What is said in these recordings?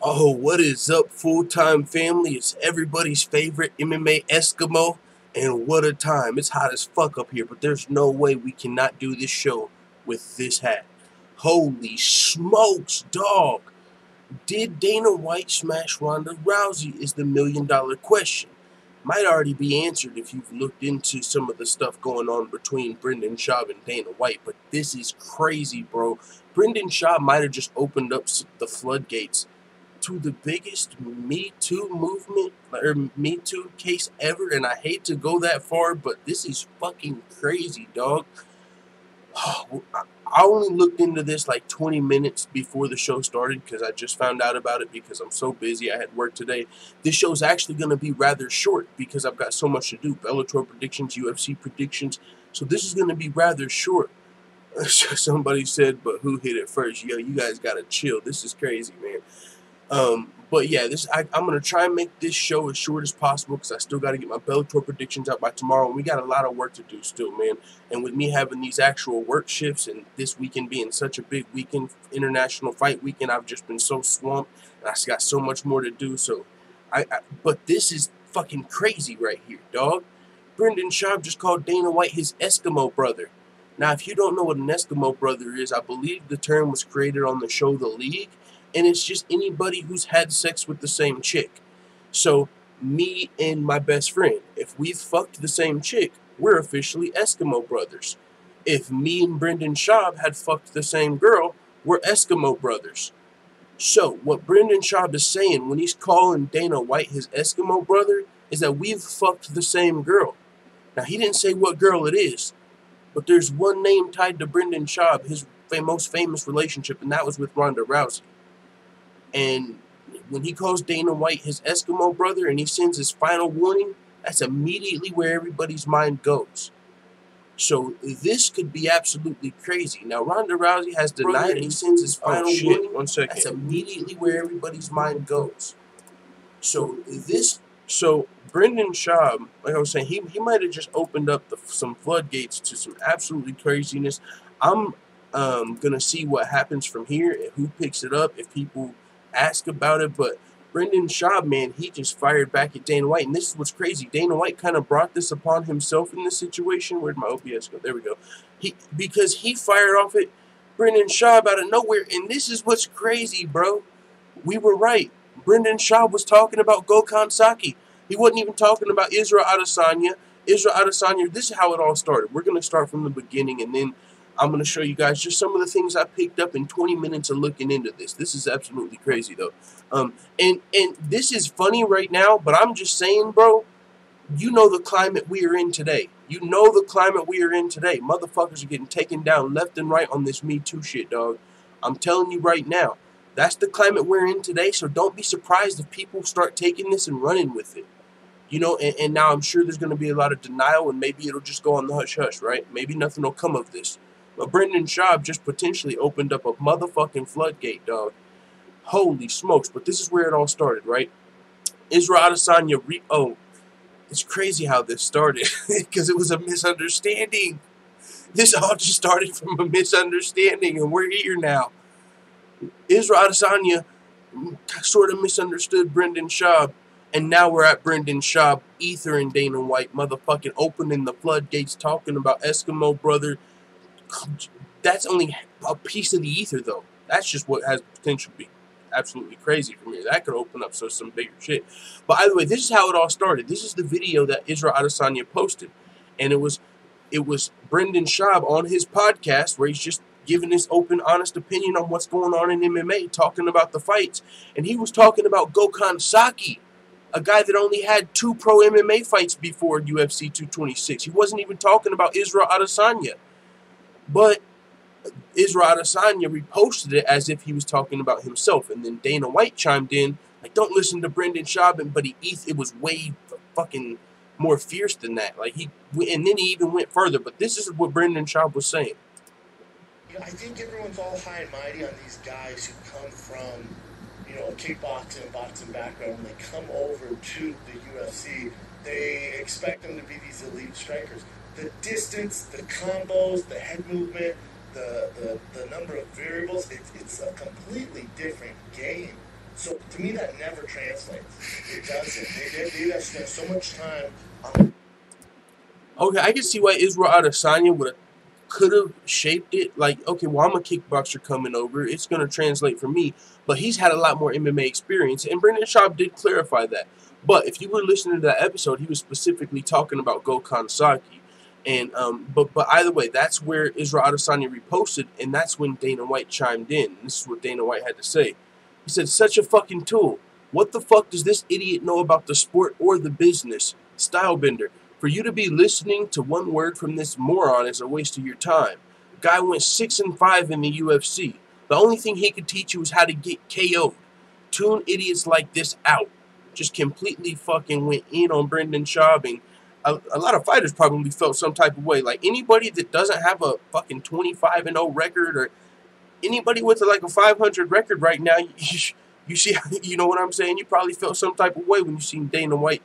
Oh, what is up, full-time family? It's everybody's favorite MMA Eskimo, and what a time. It's hot as fuck up here, but there's no way we cannot do this show with this hat. Holy smokes, dog. Did Dana White smash Ronda Rousey is the million-dollar question. Might already be answered if you've looked into some of the stuff going on between Brendan Schaub and Dana White, but this is crazy, bro. Brendan Schaub might have just opened up the floodgates to the biggest Me Too movement or Me Too case ever, and I hate to go that far, but this is fucking crazy, dog. I only looked into this like 20 minutes before the show started because I just found out about it because I'm so busy. I had work today. This show's actually going to be rather short because I've got so much to do. Bellator predictions, UFC predictions. So this is going to be rather short. Somebody said, but who hit it first? Yo, you guys got to chill. This is crazy, man. But yeah, I'm going to try and make this show as short as possible because I still got to get my Bellator predictions out by tomorrow, and we got a lot of work to do still, man. And with me having these actual work shifts and this weekend being such a big weekend, international fight weekend, I've just been so swamped, and I got so much more to do, so but this is fucking crazy right here, dog. Brendan Schaub just called Dana White his Eskimo brother. Now, if you don't know what an Eskimo brother is, I believe the term was created on the show The League, and it's just anybody who's had sex with the same chick. So, me and my best friend, if we've fucked the same chick, we're officially Eskimo brothers. If me and Brendan Schaub had fucked the same girl, we're Eskimo brothers. So, what Brendan Schaub is saying when he's calling Dana White his Eskimo brother is that we've fucked the same girl. Now, he didn't say what girl it is, but there's one name tied to Brendan Schaub, his most famous relationship, and that was with Ronda Rousey. And when he calls Dana White his Eskimo brother and he sends his final warning, that's immediately where everybody's mind goes. So this could be absolutely crazy. Now, Ronda Rousey has denied and he sends his final warning. 1 second. That's immediately where everybody's mind goes. So Brendan Schaub, like I was saying, he might have just opened up some floodgates to some absolutely craziness. I'm gonna see what happens from here, who picks it up, if people ask about it, but Brendan Schaub, man, he just fired back at Dana White, and this is what's crazy. Dana White kind of brought this upon himself in this situation. Where'd my OBS go? There we go. Because he fired off at Brendan Schaub out of nowhere, and this is what's crazy, bro. We were right. Brendan Schaub was talking about Gokhan Saki. He wasn't even talking about Israel Adesanya. This is how it all started. We're going to start from the beginning, and then I'm going to show you guys just some of the things I picked up in 20 minutes of looking into this. This is absolutely crazy, though. And this is funny right now, but I'm just saying, bro, you know the climate we are in today. You know the climate we are in today. Motherfuckers are getting taken down left and right on this Me Too shit, dog. I'm telling you right now. That's the climate we're in today, so don't be surprised if people start taking this and running with it. You know, and now I'm sure there's going to be a lot of denial, and maybe it'll just go on the hush-hush, right? Maybe nothing will come of this. But Brendan Schaub just potentially opened up a motherfucking floodgate, dog. Holy smokes. But this is where it all started, right? Israel Adesanya, it's crazy how this started because it was a misunderstanding. This all just started from a misunderstanding, and we're here now. Israel Adesanya sort of misunderstood Brendan Schaub, and now we're at Brendan Schaub, Ether and Dana White, motherfucking opening the floodgates, talking about Eskimo brother. That's only a piece of the ether, though. That's just what has potential to be absolutely crazy from here. That could open up some bigger shit. But either way, this is how it all started. This is the video that Israel Adesanya posted, and it was Brendan Schaub on his podcast where he's just giving his open, honest opinion on what's going on in MMA, talking about the fights, and he was talking about Gokhan Saki, a guy that only had 2 pro MMA fights before UFC 226. He wasn't even talking about Israel Adesanya. But Israel Adesanya reposted it as if he was talking about himself. And then Dana White chimed in, like, don't listen to Brendan Schaub. But it was way fucking more fierce than that. And then he even went further. But this is what Brendan Schaub was saying. You know, I think everyone's all high and mighty on these guys who come from, you know, a kickboxing and boxing background. When they come over to the UFC, they expect them to be these elite strikers. The distance, the combos, the head movement, the number of variables, it's a completely different game So to me, that never translates. It doesn't. They have spent so much time on. Okay, I can see why Israel Adesanya could have shaped it. Like, okay, well, I'm a kickboxer coming over. It's going to translate for me. But he's had a lot more MMA experience, and Brendan Schaub did clarify that. But if you were listening to that episode, he was specifically talking about Gokhan Saki. And but either way, that's where Israel Adesanya reposted, and that's when Dana White chimed in. This is what Dana White had to say. He said, "Such a fucking tool. What the fuck does this idiot know about the sport or the business? Stylebender. For you to be listening to one word from this moron is a waste of your time. Guy went 6-5 in the UFC. The only thing he could teach you is how to get KO'd. Tune idiots like this out." Just completely fucking went in on Brendan Schaub. And a lot of fighters probably felt some type of way. Like, anybody that doesn't have a fucking 25-0 record, or anybody with like a 500 record right now, you see, you know what I'm saying? You probably felt some type of way when you seen Dana White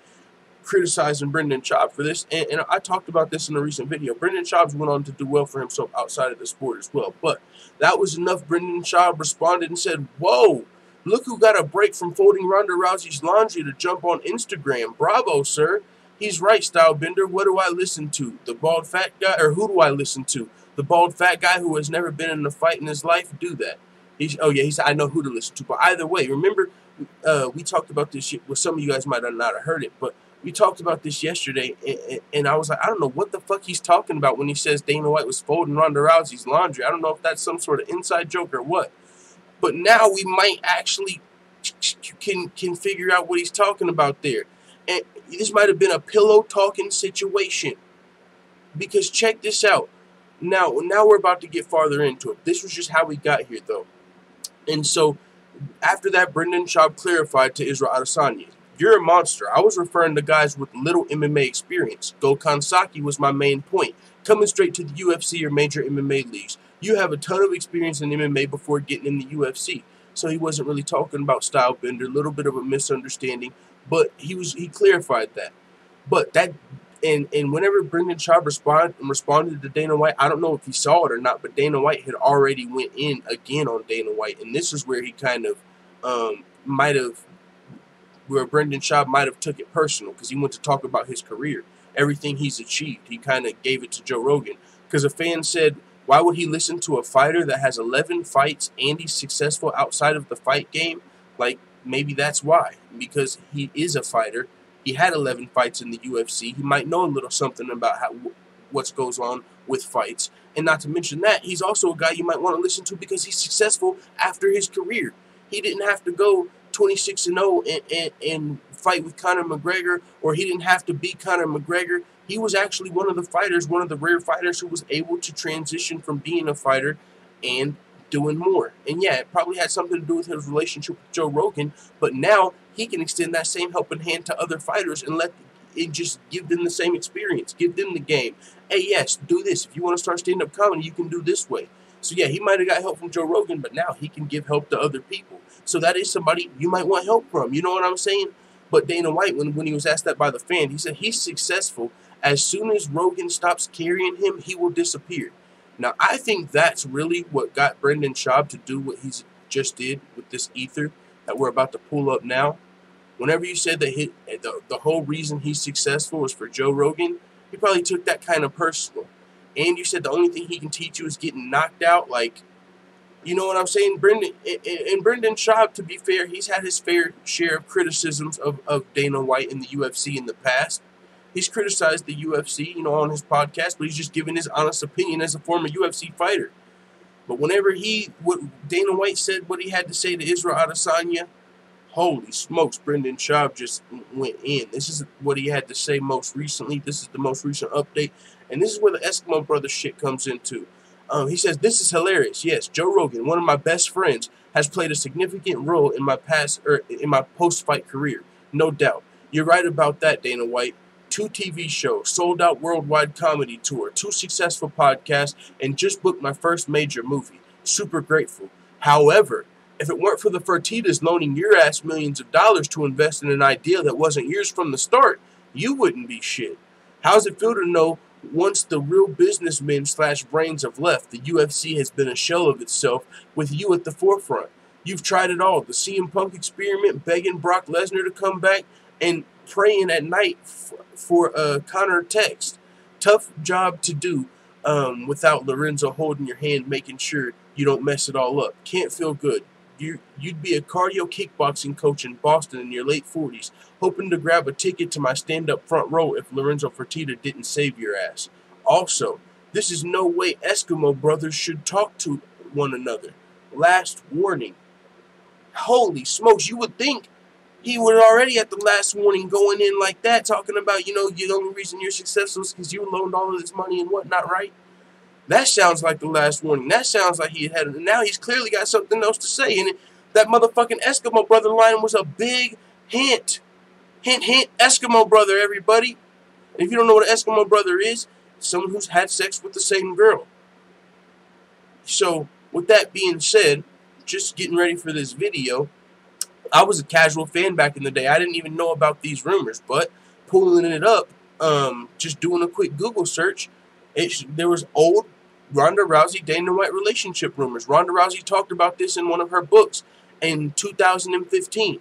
criticizing Brendan Schaub for this. And I talked about this in a recent video. Brendan Schaub went on to do well for himself outside of the sport as well. But that was enough. Brendan Schaub responded and said, "Whoa, look who got a break from folding Ronda Rousey's laundry to jump on Instagram. Bravo, sir. He's right, Stylebender. What do I listen to? The bald fat guy? Or who do I listen to? The bald fat guy who has never been in a fight in his life? Do that." He said, "I know who to listen to." But either way, remember, we talked about this shit. Well, some of you guys might not have heard it, but we talked about this yesterday, and I was like, I don't know what the fuck he's talking about when he says Dana White was folding Ronda Rousey's laundry. I don't know if that's some sort of inside joke or what. But now we might actually can figure out what he's talking about there. And this might have been a pillow talking situation. Because check this out. Now we're about to get farther into it. This was just how we got here, though. And so, after that, Brendan Schaub clarified to Israel Adesanya, "You're a monster. I was referring to guys with little MMA experience. Gokhan Saki was my main point. Coming straight to the UFC or major MMA leagues. You have a ton of experience in MMA before getting in the UFC." So he wasn't really talking about Stylebender. A little bit of a misunderstanding, but he clarified that. But that, and whenever Brendan Schaub responded to Dana White, I don't know if he saw it or not, but Dana White had already went in again on Dana White, and this is where he kind of where Brendan Schaub might have took it personal, because he went to talk about his career, everything he's achieved. He kind of gave it to Joe Rogan, because a fan said, why would he listen to a fighter that has 11 fights and he's successful outside of the fight game? Like, maybe that's why, because he is a fighter. He had 11 fights in the UFC. He might know a little something about what goes on with fights. And not to mention that, he's also a guy you might want to listen to because he's successful after his career. He didn't have to go 26-0 and fight with Conor McGregor, or he didn't have to beat Conor McGregor. He was actually one of the rare fighters who was able to transition from being a fighter and doing more. And yeah, it probably had something to do with his relationship with Joe Rogan, but now he can extend that same helping hand to other fighters and let it just give them the same experience, give them the game. Hey, yes, do this. If you want to start stand-up comedy, you can do this way. So yeah, he might have got help from Joe Rogan, but now he can give help to other people. So that is somebody you might want help from. You know what I'm saying? But Dana White, when he was asked that by the fan, he said he's successful. As soon as Rogan stops carrying him, he will disappear. Now, I think that's really what got Brendan Schaub to do what he's just did with this ether that we're about to pull up now. Whenever you said that the whole reason he's successful is for Joe Rogan, he probably took that kind of personal. And you said the only thing he can teach you is getting knocked out. Like, you know what I'm saying? Brendan Schaub, to be fair, he's had his fair share of criticisms of Dana White in the UFC in the past. He's criticized the UFC, on his podcast, but he's just giving his honest opinion as a former UFC fighter. But whenever Dana White said what he had to say to Israel Adesanya, holy smokes, Brendan Schaub just went in. This is what he had to say most recently. This is the most recent update. And this is where the Eskimo brothers shit comes into. He says, "This is hilarious. Yes, Joe Rogan, one of my best friends, has played a significant role in my post-fight career. No doubt. You're right about that, Dana White. 2 TV shows, sold out worldwide comedy tour, 2 successful podcasts, and just booked my first major movie. Super grateful. However, if it weren't for the Fertittas loaning your ass millions of dollars to invest in an idea that wasn't yours from the start, you wouldn't be shit. How's it feel to know once the real businessmen / brains have left, the UFC has been a shell of itself with you at the forefront? You've tried it all. The CM Punk experiment, begging Brock Lesnar to come back, and praying at night for Connor text. Tough job to do without Lorenzo holding your hand, making sure you don't mess it all up. Can't feel good. You'd be a cardio kickboxing coach in Boston in your late 40s, hoping to grab a ticket to my stand-up front row if Lorenzo Fertitta didn't save your ass. Also, this is no way Eskimo brothers should talk to one another. Last warning. Holy smokes, you would think he would already at the last warning going in like that, talking about, you know, the only reason you're successful is because you loaned all of this money and whatnot, right? That sounds like the last warning. That sounds like he had it. And now he's clearly got something else to say. And that motherfucking Eskimo brother line was a big hint. Hint, hint, Eskimo brother, everybody. And if you don't know what an Eskimo brother is, someone who's had sex with the same girl. So, with that being said, just getting ready for this video, I was a casual fan back in the day. I didn't even know about these rumors, but pulling it up, just doing a quick Google search, there was old Ronda Rousey Dana White relationship rumors. Ronda Rousey talked about this in one of her books in 2015.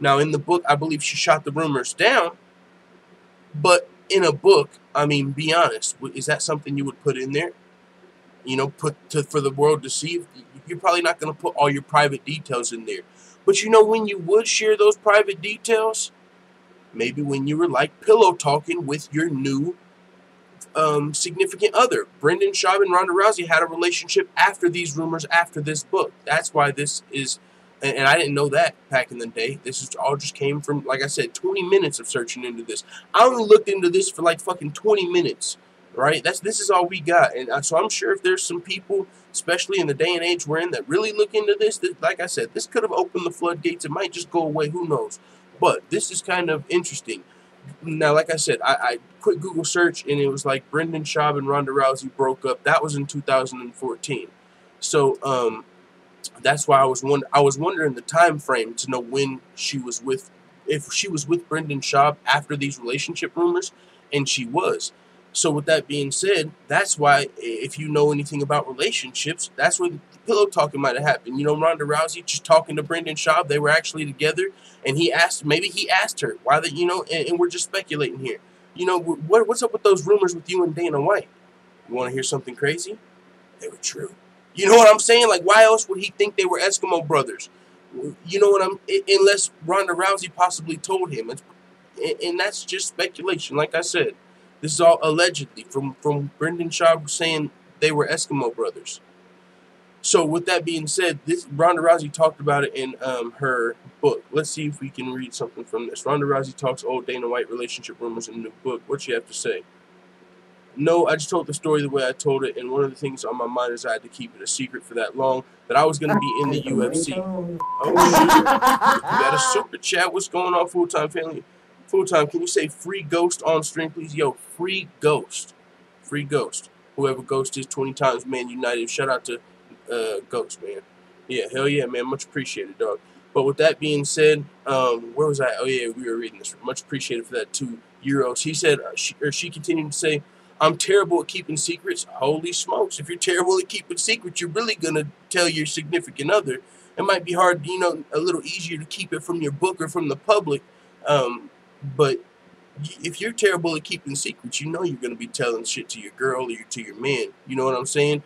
Now, in the book, I believe she shot the rumors down, but in a book, I mean, be honest, is that something you would put in there? You know, for the world to see? You're probably not going to put all your private details in there. But you know when you would share those private details? Maybe when you were like pillow talking with your new significant other. Brendan Schaub and Ronda Rousey had a relationship after these rumors, after this book. That's why this is, and I didn't know that back in the day. This is all just came from, like I said, 20 minutes of searching into this. I only looked into this for like fucking 20 minutes, right? This is all we got. And so I'm sure if there's some people, especially in the day and age we're in, that really look into this, that, like I said, this could have opened the floodgates. It might just go away. Who knows? But this is kind of interesting. Now, like I said, I quick Google search, and it was like Brendan Schaub and Ronda Rousey broke up. That was in 2014. So that's why I was wondering the time frame to know when she was with, if she was with Brendan Schaub after these relationship rumors, and she was. So with that being said, that's why, if you know anything about relationships, that's where the pillow talking might have happened. You know, Ronda Rousey just talking to Brendan Schaub, they were actually together, and maybe he asked her why that, you know, and we're just speculating here. You know, what's up with those rumors with you and Dana White? You want to hear something crazy? They were true. You know what I'm saying? Like, why else would he think they were Eskimo brothers? You know what unless Ronda Rousey possibly told him. And that's just speculation, like I said. This is all allegedly from Brendan Schaub saying they were Eskimo brothers. So with that being said, Ronda Rousey talked about it in her book. Let's see if we can read something from this. Ronda Rousey talks old Dana White relationship rumors in a new book. What you have to say? No, I just told the story the way I told it, and one of the things on my mind is I had to keep it a secret for that long, that I was going to be in the UFC. Oh, shit. We got a super chat. What's going on, full-time family? Full-time, can you say free Ghost on stream, please? Yo, free Ghost. Free Ghost. Whoever Ghost is, 20 times, man, united. Shout out to Ghost, man. Yeah, hell yeah, man. Much appreciated, dog. But with that being said, where was I? Oh, yeah, we were reading this. Much appreciated for that, 2 euros. He said, she continued to say, I'm terrible at keeping secrets. Holy smokes. If you're terrible at keeping secrets, you're really going to tell your significant other. It might be hard, you know, a little easier to keep it from your book or from the public. But if you're terrible at keeping secrets, you know you're going to be telling shit to your girl or to your man. You know what I'm saying?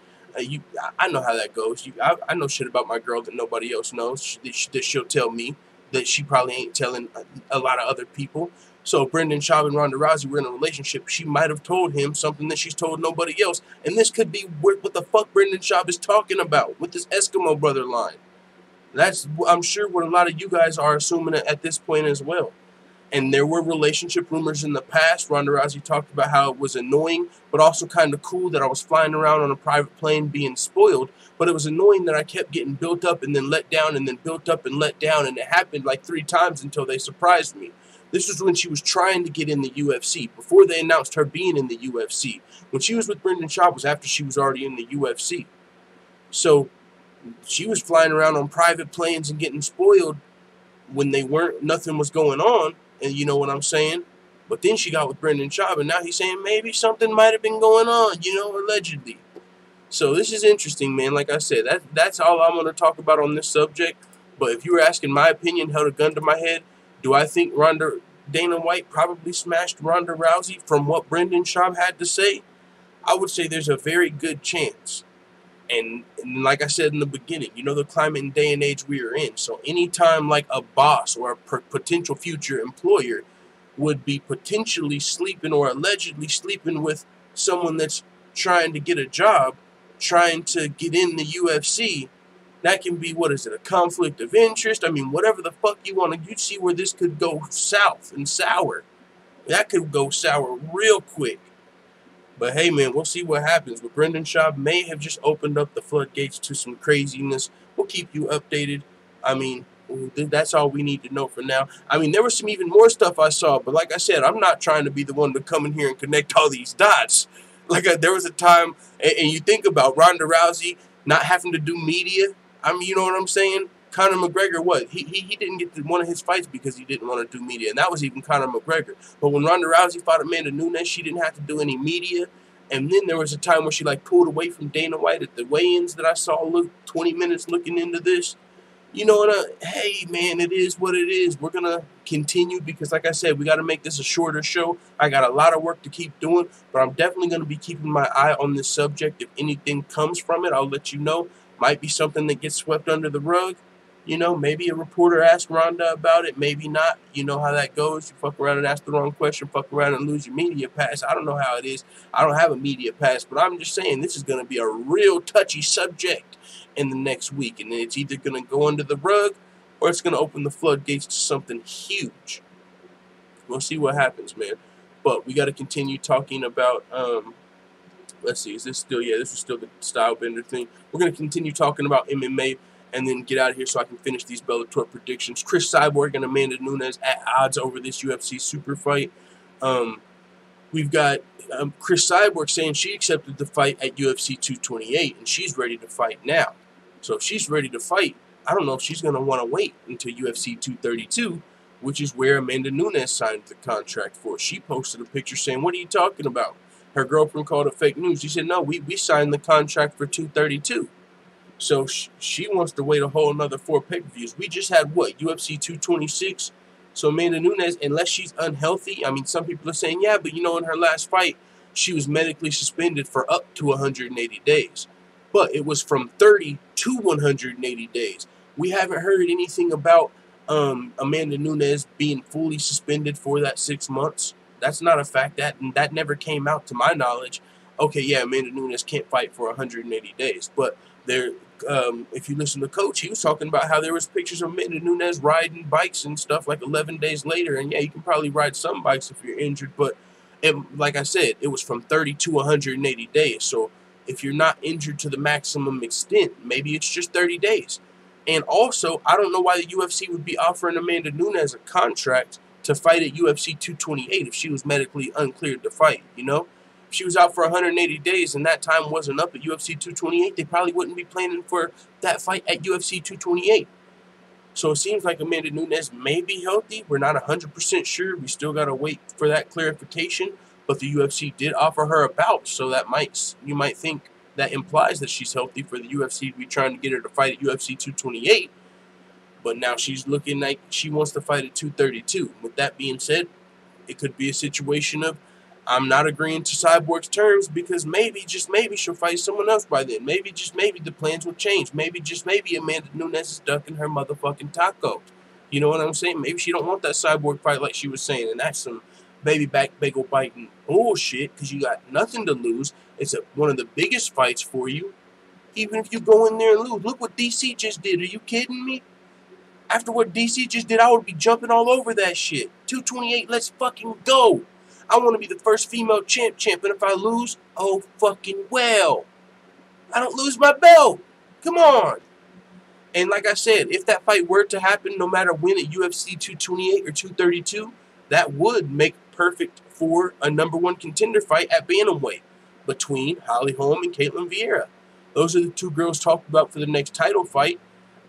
I know how that goes. I know shit about my girl that nobody else knows. That she'll tell me that she probably ain't telling a lot of other people. So Brendan Schaub and Ronda Rousey were in a relationship. She might have told him something that she's told nobody else. And this could be what the fuck Brendan Schaub is talking about with this Eskimo brother line. That's, I'm sure, what a lot of you guys are assuming at this point as well. And there were relationship rumors in the past. Ronda Rousey talked about how it was annoying, but also kind of cool that I was flying around on a private plane being spoiled. But it was annoying that I kept getting built up and then let down and then built up and let down. And it happened like 3 times until they surprised me. This was when she was trying to get in the UFC, before they announced her being in the UFC. When she was with Brendan Schaub was after she was already in the UFC. So she was flying around on private planes and getting spoiled when nothing was going on. And you know what I'm saying? But then she got with Brendan Schaub, and now he's saying maybe something might have been going on, you know, allegedly. So this is interesting, man. Like I said, that's all I'm going to talk about on this subject. But if you were asking my opinion, held a gun to my head, do I think Dana White probably smashed Ronda Rousey from what Brendan Schaub had to say? I would say there's a very good chance. And like I said in the beginning, you know the climate and day and age we are in. So anytime like a boss or a potential future employer would be potentially sleeping or allegedly sleeping with someone that's trying to get a job, trying to get in the UFC, that can be, what is it, a conflict of interest? I mean, whatever the fuck you want to, you see where this could go south and sour. That could go sour real quick. But hey, man, we'll see what happens. But Brendan Schaub may have just opened up the floodgates to some craziness. We'll keep you updated. I mean, that's all we need to know for now. I mean, there was some even more stuff I saw. But like I said, I'm not trying to be the one to come in here and connect all these dots. Like, there was a time, and you think about Ronda Rousey not having to do media. I mean, you know what I'm saying? Conor McGregor, what? He didn't get to one of his fights because he didn't want to do media. And that was even Conor McGregor. But when Ronda Rousey fought Amanda Nunes, she didn't have to do any media. And then there was a time where she, like, pulled away from Dana White at the weigh-ins that I saw, 20 minutes looking into this. You know what? Hey, man, it is what it is. We're going to continue because, like I said, we got to make this a shorter show. I got a lot of work to keep doing, but I'm definitely going to be keeping my eye on this subject. If anything comes from it, I'll let you know. Might be something that gets swept under the rug. You know, maybe a reporter asked Ronda about it, maybe not. You know how that goes. You fuck around and ask the wrong question, fuck around and lose your media pass. I don't know how it is. I don't have a media pass, but I'm just saying this is going to be a real touchy subject in the next week. And it's either going to go under the rug or it's going to open the floodgates to something huge. We'll see what happens, man. But we got to continue talking about, let's see, is this still, yeah, this is still the style bender thing. We're going to continue talking about MMA. And then get out of here so I can finish these Bellator predictions. Chris Cyborg and Amanda Nunes at odds over this UFC super fight. We've got Chris Cyborg saying she accepted the fight at UFC 228, and she's ready to fight now. So if she's ready to fight, I don't know if she's going to want to wait until UFC 232, which is where Amanda Nunes signed the contract for. She posted a picture saying, "What are you talking about?" Her girlfriend called it fake news. She said, "No, we signed the contract for 232. So she wants to wait a whole another 4 pay-per-views. We just had, what, UFC 226? So Amanda Nunes, unless she's unhealthy, I mean, some people are saying, yeah, but you know, in her last fight, she was medically suspended for up to 180 days. But it was from 30 to 180 days. We haven't heard anything about Amanda Nunes being fully suspended for that 6 months. That's not a fact. That never came out to my knowledge. Okay, yeah, Amanda Nunes can't fight for 180 days. But there, if you listen to Coach, he was talking about how there was pictures of Amanda Nunes riding bikes and stuff like 11 days later. And yeah, you can probably ride some bikes if you're injured, but like I said, it was from 30 to 180 days. So if you're not injured to the maximum extent, maybe it's just 30 days. And also, I don't know why the UFC would be offering Amanda Nunes a contract to fight at UFC 228 if she was medically uncleared to fight, you know? She was out for 180 days and that time wasn't up at UFC 228, they probably wouldn't be planning for that fight at UFC 228. So it seems like Amanda Nunes may be healthy. We're not 100% sure. We still got to wait for that clarification. But the UFC did offer her a bout, so that you might think that implies that she's healthy for the UFC to be trying to get her to fight at UFC 228. But now she's looking like she wants to fight at 232. With that being said, it could be a situation of I'm not agreeing to Cyborg's terms because maybe, just maybe, she'll fight someone else by then. Maybe, just maybe, the plans will change. Maybe, just maybe, Amanda Nunes is ducking her motherfucking taco. You know what I'm saying? Maybe she don't want that Cyborg fight like she was saying, and that's some baby back bagel biting bullshit because you got nothing to lose. It's one of the biggest fights for you. Even if you go in there and lose. Look what DC just did. Are you kidding me? After what DC just did, I would be jumping all over that shit. 228, let's fucking go. I want to be the first female champ, and if I lose, oh fucking well. I don't lose my belt. Come on. And like I said, if that fight were to happen, no matter when at UFC 228 or 232, that would make perfect for a #1 contender fight at bantamweight between Holly Holm and Caitlin Vieira. Those are the 2 girls talked about for the next title fight.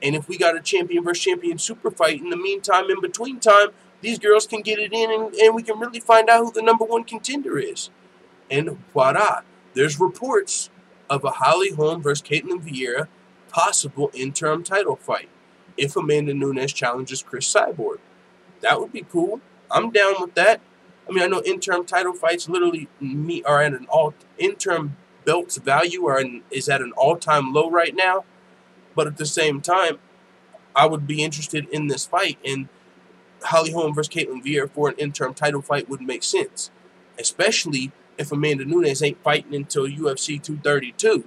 And if we got a champion versus champion super fight in the meantime, in between time, these girls can get it in and we can really find out who the #1 contender is. And voila, there's reports of a Holly Holm versus Caitlin Vieira possible interim title fight if Amanda Nunes challenges Chris Cyborg. That would be cool. I'm down with that. I mean, I know interim title fights literally are at an interim belts value is at an all-time low right now. But at the same time, I would be interested in this fight, and Holly Holm versus Caitlin Vieira for an interim title fight would make sense, especially if Amanda Nunes ain't fighting until UFC 232.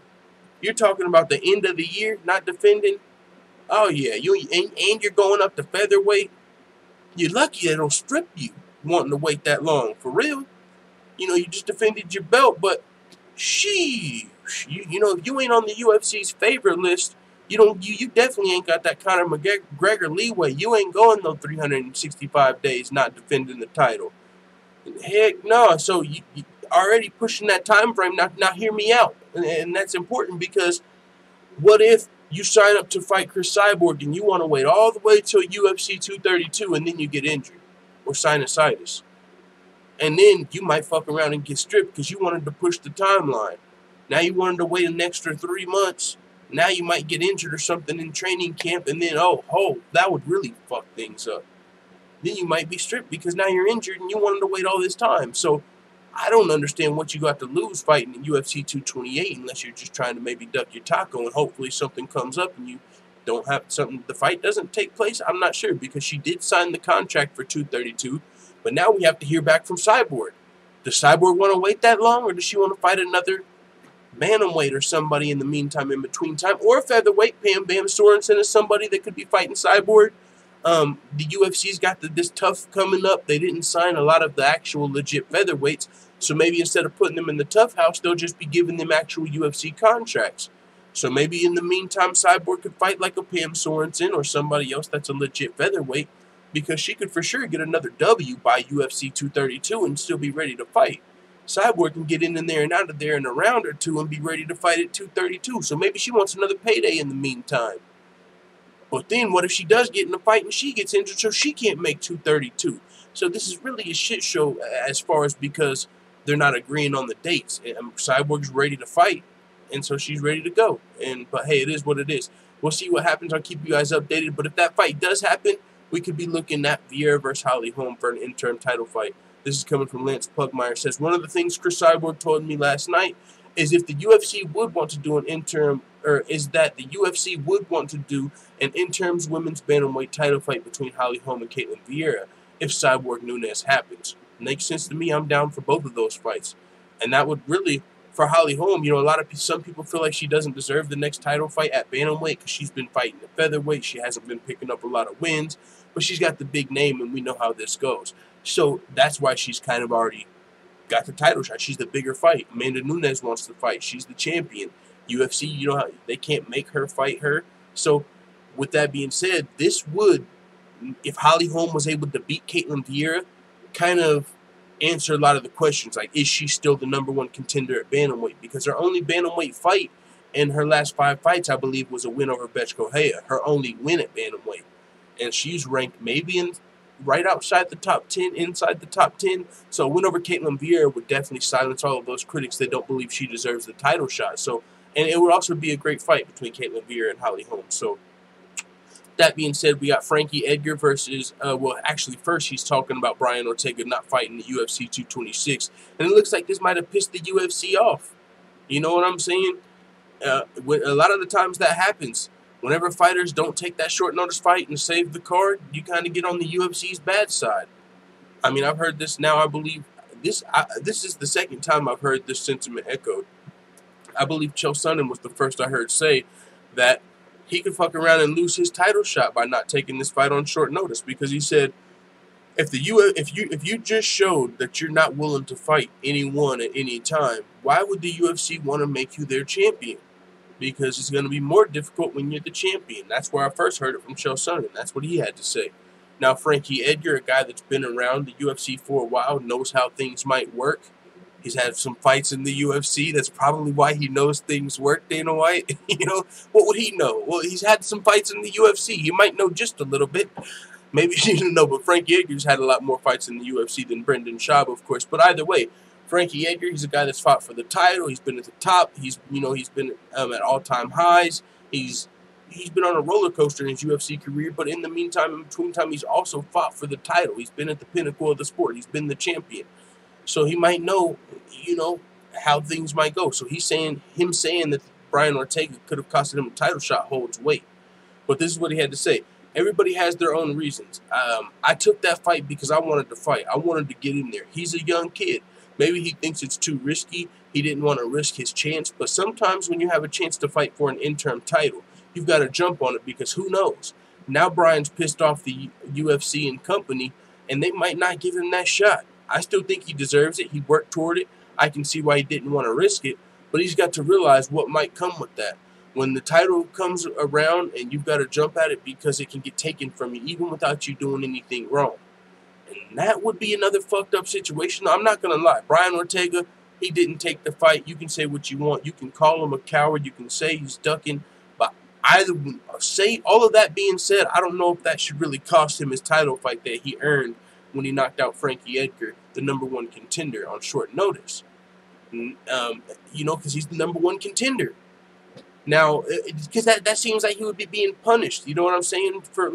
You're talking about the end of the year, not defending. Oh yeah, and you're going up to featherweight. You're lucky they don't strip you wanting to wait that long. For real. You know, you just defended your belt, but sheesh, you know, if you ain't on the UFC's favorite list, you definitely ain't got that Conor McGregor leeway. You ain't going no 365 days not defending the title. Heck no. So you already pushing that time frame. Now hear me out, and that's important, because what if you sign up to fight Chris Cyborg and you want to wait all the way till UFC 232 and then you get injured or sinusitis, and then you might fuck around and get stripped because you wanted to push the timeline. Now you wanted to wait an extra 3 months. Now you might get injured or something in training camp, and then oh, that would really fuck things up. Then you might be stripped because now you're injured and you wanted to wait all this time. So I don't understand what you got to lose fighting in UFC 228 unless you're just trying to maybe duck your taco and hopefully something comes up and you don't have something. The fight doesn't take place. I'm not sure, because she did sign the contract for 232, but now we have to hear back from Cyborg. Does Cyborg want to wait that long, or does she want to fight another bantamweight or somebody in the meantime, in between time, or featherweight? Bam Sorensen is somebody that could be fighting Cyborg. The UFC's got this tough coming up. They didn't sign a lot of the actual legit featherweights, so maybe instead of putting them in the tough house, they'll just be giving them actual UFC contracts. So maybe in the meantime, Cyborg could fight like a Pam Sorensen or somebody else that's a legit featherweight, because she could for sure get another W by UFC 232 and still be ready to fight. Cyborg can get in there and out of there in a round or two and be ready to fight at 232. So maybe she wants another payday in the meantime. But then what if she does get in a fight and she gets injured so she can't make 232? So this is really a shit show as far as, because they're not agreeing on the dates. And Cyborg's ready to fight, and so she's ready to go. But hey, it is what it is. We'll see what happens. I'll keep you guys updated. But if that fight does happen, we could be looking at Vieira versus Holly Holm for an interim title fight. This is coming from Lance Pugmire. Says, one of the things Chris Cyborg told me last night is if the UFC would want to do an interim, or is that the UFC would want to do an interim women's bantamweight title fight between Holly Holm and Caitlin Vieira if Cyborg Nunez happens. Makes sense to me. I'm down for both of those fights. And that would really, for Holly Holm, you know, some people feel like she doesn't deserve the next title fight at bantamweight because she's been fighting at featherweight. She hasn't been picking up a lot of wins, but she's got the big name, and we know how this goes. So that's why she's kind of already got the title shot. She's the bigger fight. Amanda Nunes wants to fight. She's the champion. UFC, you know, they can't make her fight her. So with that being said, this would, if Holly Holm was able to beat Caitlin Vieira, kind of answer a lot of the questions. Like, is she still the #1 contender at bantamweight? Because her only bantamweight fight in her last 5 fights, I believe, was a win over Bethe Correia. Her only win at bantamweight. And she's ranked maybe in right outside the top 10, inside the top 10. So a win over Caitlin Vieira would definitely silence all of those critics that don't believe she deserves the title shot. So, and it would also be a great fight between Caitlin Vieira and Holly Holm. So that being said, we got Frankie Edgar versus, well, actually, first he's talking about Brian Ortega not fighting the UFC 226. And it looks like this might have pissed the UFC off. You know what I'm saying? A lot of the times that happens. Whenever fighters don't take that short notice fight and save the card, you kind of get on the UFC's bad side. I mean, I've heard this now, I believe, this is the second time I've heard this sentiment echoed. I believe Chael Sonnen was the first I heard say that he could fuck around and lose his title shot by not taking this fight on short notice, because he said, if you just showed that you're not willing to fight anyone at any time, why would the UFC want to make you their champion? Because it's going to be more difficult when you're the champion. That's where I first heard it from Chael Sonnen. That's what he had to say. Now, Frankie Edgar, a guy that's been around the UFC for a while, knows how things might work. He's had some fights in the UFC. That's probably why he knows things work, Dana White. You know, what would he know? Well, he's had some fights in the UFC. He might know just a little bit. Maybe he didn't know, but Frankie Edgar's had a lot more fights in the UFC than Brendan Schaub, of course. But either way, Frankie Edgar, he's a guy that's fought for the title. He's been at the top. He's been at all-time highs. He's been on a roller coaster in his UFC career, but in the meantime, in between time, he's also fought for the title. He's been at the pinnacle of the sport. He's been the champion. So he might know, how things might go. So him saying that Brian Ortega could have costed him a title shot holds weight. But this is what he had to say. Everybody has their own reasons. I took that fight because I wanted to fight. I wanted to get in there. He's a young kid. Maybe he thinks it's too risky. He didn't want to risk his chance. But sometimes when you have a chance to fight for an interim title, you've got to jump on it because who knows? Now Brian's pissed off the UFC and company, and they might not give him that shot. I still think he deserves it. He worked toward it. I can see why he didn't want to risk it. But he's got to realize what might come with that. When the title comes around and you've got to jump at it because it can get taken from you even without you doing anything wrong. And that would be another fucked up situation. I'm not going to lie. Brian Ortega, he didn't take the fight. You can say what you want. You can call him a coward. You can say he's ducking. But all of that being said, I don't know if that should really cost him his title fight that he earned when he knocked out Frankie Edgar, the #1 contender, on short notice. Because he's the #1 contender. Now, because that seems like he would be being punished. You know what I'm saying? For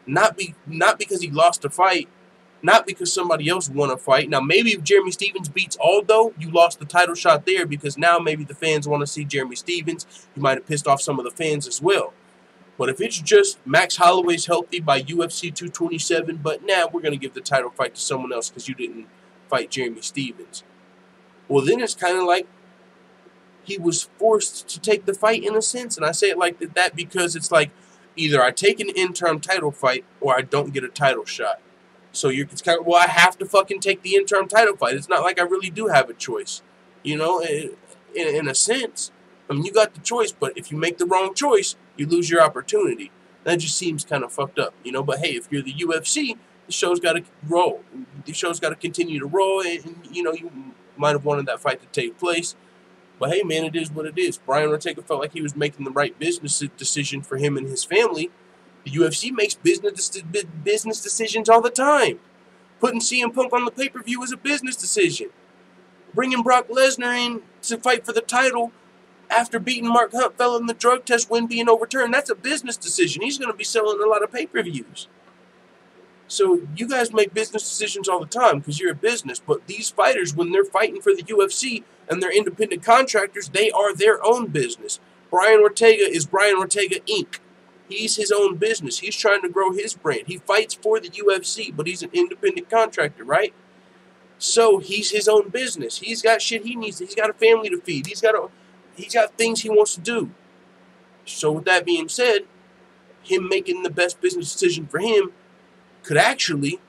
not because he lost a fight, not because somebody else won a fight. Now, maybe if Jeremy Stephens beats Aldo, you lost the title shot there because now maybe the fans want to see Jeremy Stephens. You might have pissed off some of the fans as well. But if it's just Max Holloway's healthy by UFC 227, but now we're going to give the title fight to someone else because you didn't fight Jeremy Stephens. Well, then it's kind of like he was forced to take the fight in a sense. And I say it like that because it's like either I take an interim title fight or I don't get a title shot. So it's kind of, I have to fucking take the interim title fight. It's not like I really do have a choice. In a sense. I mean, you got the choice, but if you make the wrong choice, you lose your opportunity. That just seems kind of fucked up, But hey, if you're the UFC, the show's got to roll. The show's got to continue to roll, and you might have wanted that fight to take place. But hey, man, it is what it is. Brian Ortega felt like he was making the right business decision for him and his family. The UFC makes business decisions all the time. Putting CM Punk on the pay-per-view was a business decision. Bringing Brock Lesnar in to fight for the title after beating Mark Hunt fell in the drug test win being overturned, that's a business decision. He's going to be selling a lot of pay-per-views. So you guys make business decisions all the time because you're a business. But these fighters, when they're fighting for the UFC and they're independent contractors, they are their own business. Brian Ortega is Brian Ortega, Inc. He's his own business. He's trying to grow his brand. He fights for the UFC, but he's an independent contractor, right? So he's his own business. He's got shit he needs. He's got a family to feed. He's got things he wants to do. So with that being said, him making the best business decision for him could actually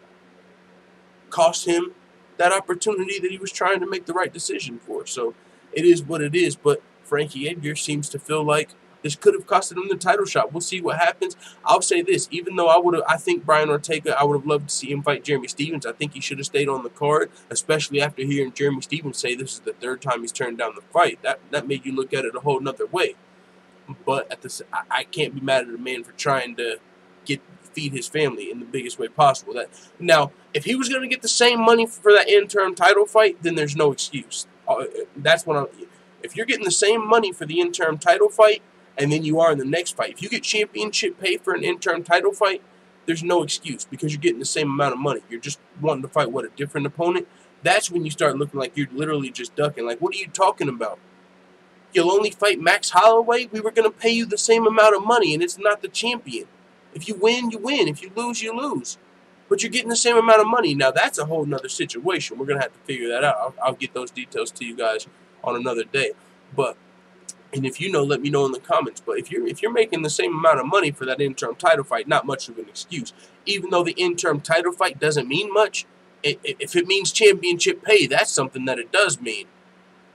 cost him that opportunity that he was trying to make the right decision for. So it is what it is. But Frankie Edgar seems to feel like this could have costed him the title shot. We'll see what happens. I'll say this, even though I think Brian Ortega, I would have loved to see him fight Jeremy Stephens. I think he should have stayed on the card, especially after hearing Jeremy Stephens say this is the third time he's turned down the fight. That made you look at it a whole nother way. But I can't be mad at a man for trying to feed his family in the biggest way possible. Now, if he was going to get the same money for that interim title fight, then there's no excuse. If you're getting the same money for the interim title fight, and then you are in the next fight, if you get championship pay for an interim title fight, there's no excuse because you're getting the same amount of money. You're just wanting to fight, a different opponent? That's when you start looking like you're literally just ducking. Like, what are you talking about? You'll only fight Max Holloway? We were going to pay you the same amount of money, and it's not the champion. If you win, you win. If you lose, you lose. But you're getting the same amount of money. Now, that's a whole nother situation. We're going to have to figure that out. I'll get those details to you guys on another day. And if you know, let me know in the comments. But if you're making the same amount of money for that interim title fight, not much of an excuse. Even though the interim title fight doesn't mean much, if it means championship pay, that's something that it does mean.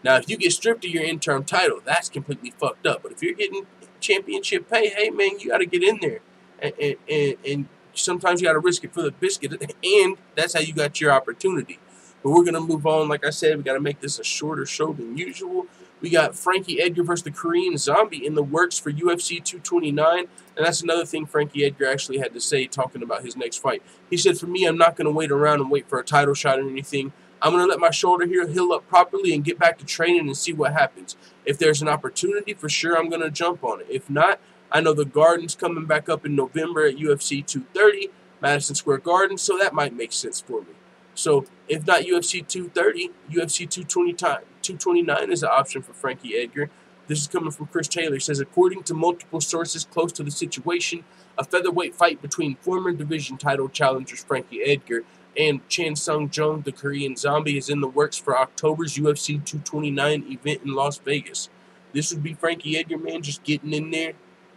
Now, if you get stripped of your interim title, that's completely fucked up. But if you're getting championship pay, hey, man, you got to get in there. And sometimes you got to risk it for the biscuit. And that's how you got your opportunity. But we're going to move on. Like I said, we got to make this a shorter show than usual. We got Frankie Edgar versus the Korean Zombie in the works for UFC 229. And that's another thing Frankie Edgar actually had to say talking about his next fight. He said, for me, I'm not going to wait around and wait for a title shot or anything. I'm going to let my shoulder here heal up properly and get back to training and see what happens. If there's an opportunity, for sure I'm going to jump on it. If not, I know the Garden's coming back up in November at UFC 230, Madison Square Garden, so that might make sense for me. So if not UFC 230, UFC 229 is an option for Frankie Edgar. This is coming from Chris Taylor. He says, according to multiple sources close to the situation, a featherweight fight between former division title challengers Frankie Edgar and Chan Sung Jung, the Korean Zombie, is in the works for October's UFC 229 event in Las Vegas. This would be Frankie Edgar, man, just getting in there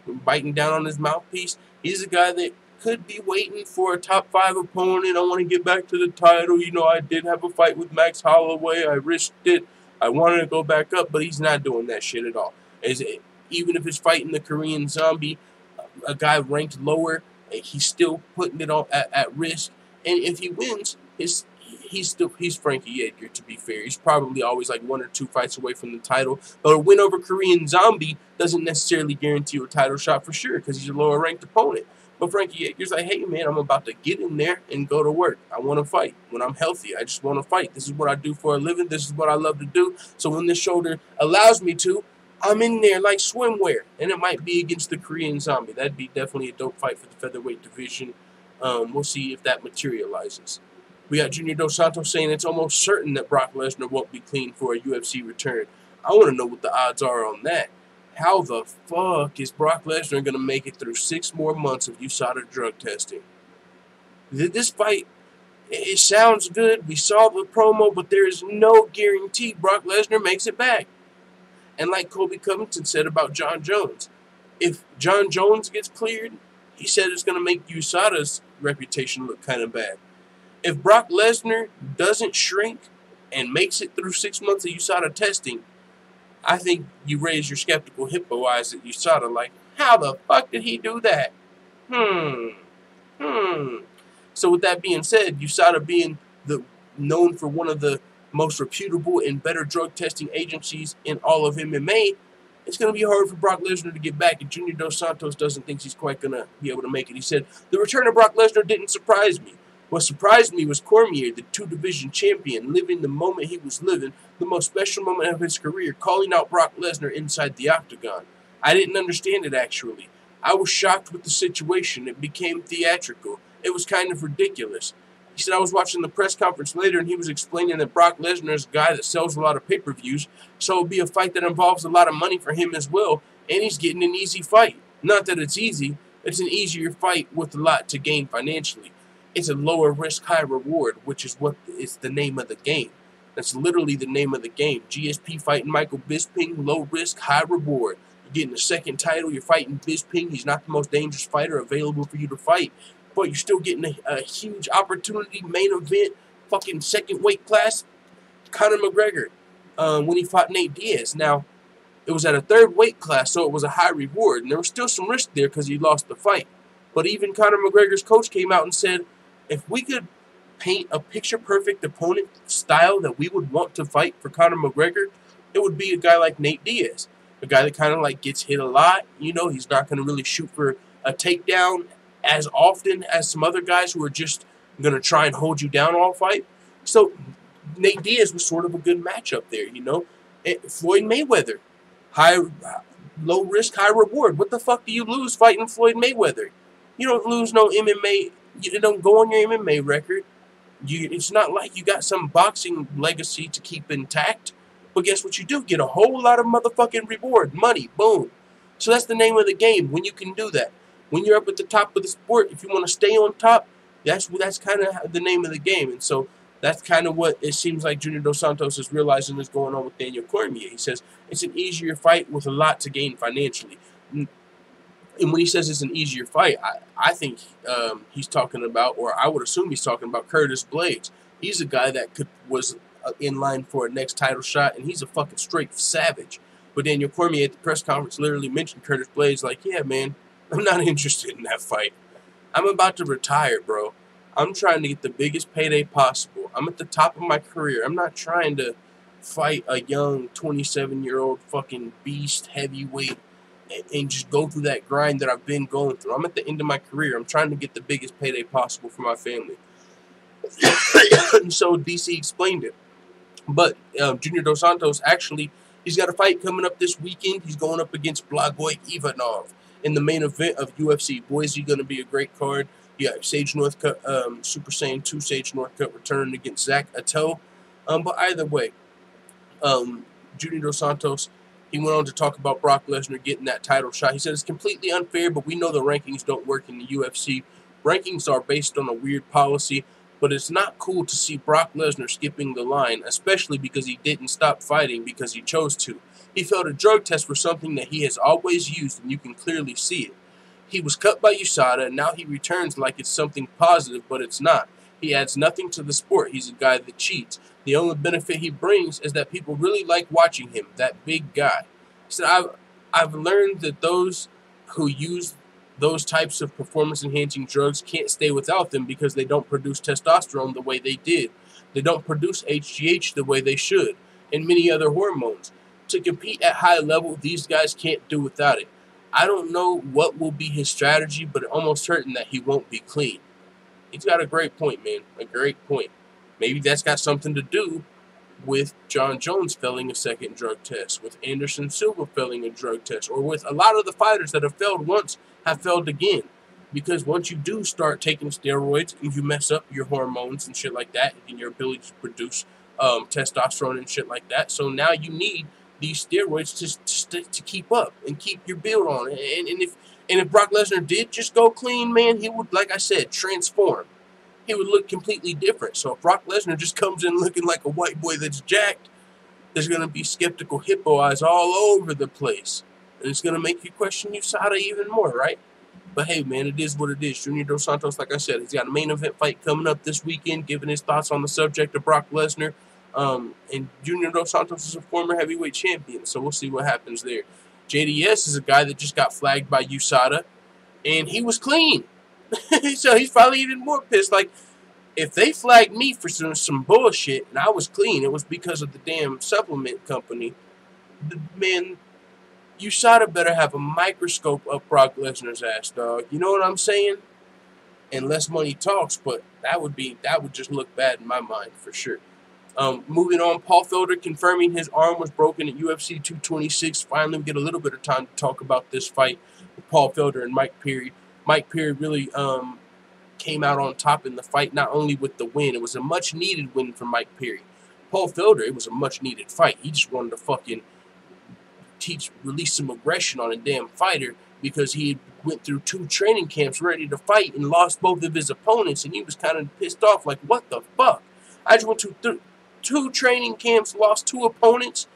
and biting down on his mouthpiece. He's a guy that could be waiting for a top 5 opponent. I want to get back to the title. You know, I did have a fight with Max Holloway. I risked it. I wanted to go back up, but he's not doing that shit at all. Even if it's fighting the Korean Zombie, a guy ranked lower, he's still putting it all at risk. And if he wins, he's Frankie Edgar, to be fair. He's probably always like 1 or 2 fights away from the title. But a win over Korean Zombie doesn't necessarily guarantee you a title shot for sure, because he's a lower ranked opponent. But Frankie Edgar's like, hey, man, I'm about to get in there and go to work. I want to fight. When I'm healthy, I just want to fight. This is what I do for a living. This is what I love to do. So when this shoulder allows me to, I'm in there like swimwear. And it might be against the Korean Zombie. That'd be definitely a dope fight for the featherweight division. We'll see if that materializes. We got Junior Dos Santos saying it's almost certain that Brock Lesnar won't be clean for a UFC return. I want to know what the odds are on that. How the fuck is Brock Lesnar going to make it through 6 more months of USADA drug testing? This fight, it sounds good. We saw the promo, but there is no guarantee Brock Lesnar makes it back. And like Colby Covington said about John Jones, if John Jones gets cleared, he said it's going to make USADA's reputation look kind of bad. If Brock Lesnar doesn't shrink and makes it through 6 months of USADA testing, I think you raise your skeptical hippo eyes at USADA like, how the fuck did he do that? So with that being said, USADA being known for one of the most reputable and better drug testing agencies in all of MMA, it's going to be hard for Brock Lesnar to get back, and Junior Dos Santos doesn't think he's quite going to be able to make it. He said, the return of Brock Lesnar didn't surprise me. What surprised me was Cormier, the 2-division champion, living the moment he was living, the most special moment of his career, calling out Brock Lesnar inside the octagon. I didn't understand it, actually. I was shocked with the situation. It became theatrical. It was kind of ridiculous. He said, I was watching the press conference later, and he was explaining that Brock Lesnar is a guy that sells a lot of pay-per-views, so it'll be a fight that involves a lot of money for him as well, and he's getting an easy fight. Not that it's easy. It's an easier fight with a lot to gain financially. It's a lower risk, high reward, which is what is the name of the game. That's literally the name of the game. GSP fighting Michael Bisping, low risk, high reward. You're getting a second title. You're fighting Bisping. He's not the most dangerous fighter available for you to fight, but you're still getting a huge opportunity, main event, fucking second weight class. Conor McGregor, when he fought Nate Diaz. Now, it was at a third weight class, so it was a high reward, and there was still some risk there because he lost the fight. But even Conor McGregor's coach came out and said, if we could paint a picture-perfect opponent style that we would want to fight for Conor McGregor, it would be a guy like Nate Diaz. A guy that kind of like gets hit a lot. You know, he's not going to really shoot for a takedown as often as some other guys who are just going to try and hold you down all fight. So Nate Diaz was sort of a good matchup there, you know. Floyd Mayweather, low risk, high reward. What the fuck do you lose fighting Floyd Mayweather? You don't lose no MMA. You don't go on your MMA record. It's not like you got some boxing legacy to keep intact. But guess what you do? Get a whole lot of motherfucking reward. Money. Boom. So that's the name of the game when you can do that. When you're up at the top of the sport, if you want to stay on top, that's kind of the name of the game. And so that's kind of what it seems like Junior Dos Santos is realizing is going on with Daniel Cormier. He says it's an easier fight with a lot to gain financially. And when he says it's an easier fight, I think he's talking about, or I would assume he's talking about Curtis Blades. He's a guy that was in line for a next title shot, and he's a fucking straight savage. But Daniel Cormier at the press conference literally mentioned Curtis Blades like, yeah, man, I'm not interested in that fight. I'm about to retire, bro. I'm trying to get the biggest payday possible. I'm at the top of my career. I'm not trying to fight a young 27-year-old fucking beast heavyweight and just go through that grind that I've been going through. I'm at the end of my career. I'm trying to get the biggest payday possible for my family. And so DC explained it. But Junior Dos Santos, actually, he's got a fight coming up this weekend. He's going up against Blagoy Ivanov in the main event of UFC. Boise, going to be a great card. You got Sage Northcutt, Super Saiyan 2 Sage Northcutt returning against Zach Attell. But either way, Junior Dos Santos, he went on to talk about Brock Lesnar getting that title shot. He said it's completely unfair, but we know the rankings don't work in the UFC. Rankings are based on a weird policy, but it's not cool to see Brock Lesnar skipping the line, especially because he didn't stop fighting because he chose to. He failed a drug test for something that he has always used, and you can clearly see it. He was cut by USADA, and now he returns like it's something positive, but it's not. He adds nothing to the sport. He's a guy that cheats. The only benefit he brings is that people really like watching him, that big guy. He said, I've learned that those who use those types of performance-enhancing drugs can't stay without them because they don't produce testosterone the way they did. They don't produce HGH the way they should, and many other hormones. To compete at high level, these guys can't do without it. I don't know what will be his strategy, but it's almost certain that he won't be clean. He's got a great point, man. A great point. Maybe that's got something to do with John Jones failing a second drug test, with Anderson Silva failing a drug test, or with a lot of the fighters that have failed once have failed again. Because once you do start taking steroids and you mess up your hormones and shit like that, and your ability to produce testosterone and shit like that, so now you need these steroids to keep up and keep your build on. And if Brock Lesnar did just go clean, man, he would, like I said, transform. He would look completely different. So if Brock Lesnar just comes in looking like a white boy that's jacked, there's going to be skeptical hippo eyes all over the place. And it's going to make you question USADA even more, right? But hey, man, it is what it is. Junior Dos Santos, like I said, he's got a main event fight coming up this weekend, giving his thoughts on the subject of Brock Lesnar. And Junior Dos Santos is a former heavyweight champion, so we'll see what happens there. JDS is a guy that just got flagged by USADA, and he was clean. So he's probably even more pissed. Like, if they flagged me for some bullshit and I was clean, it was because of the damn supplement company. Man, USADA better have a microscope up Brock Lesnar's ass, dog. You know what I'm saying? And less money talks, but that would just look bad in my mind for sure. Moving on, Paul Felder confirming his arm was broken at UFC 226. Finally, we get a little bit of time to talk about this fight with Paul Felder and Mike Perry. Mike Perry really came out on top in the fight, not only with the win. It was a much-needed win for Mike Perry. Paul Felder, it was a much-needed fight. He just wanted to fucking release some aggression on a damn fighter because he went through 2 training camps ready to fight and lost both of his opponents, and he was kind of pissed off, like, what the fuck? I just went to 2 training camps, lost 2 opponents.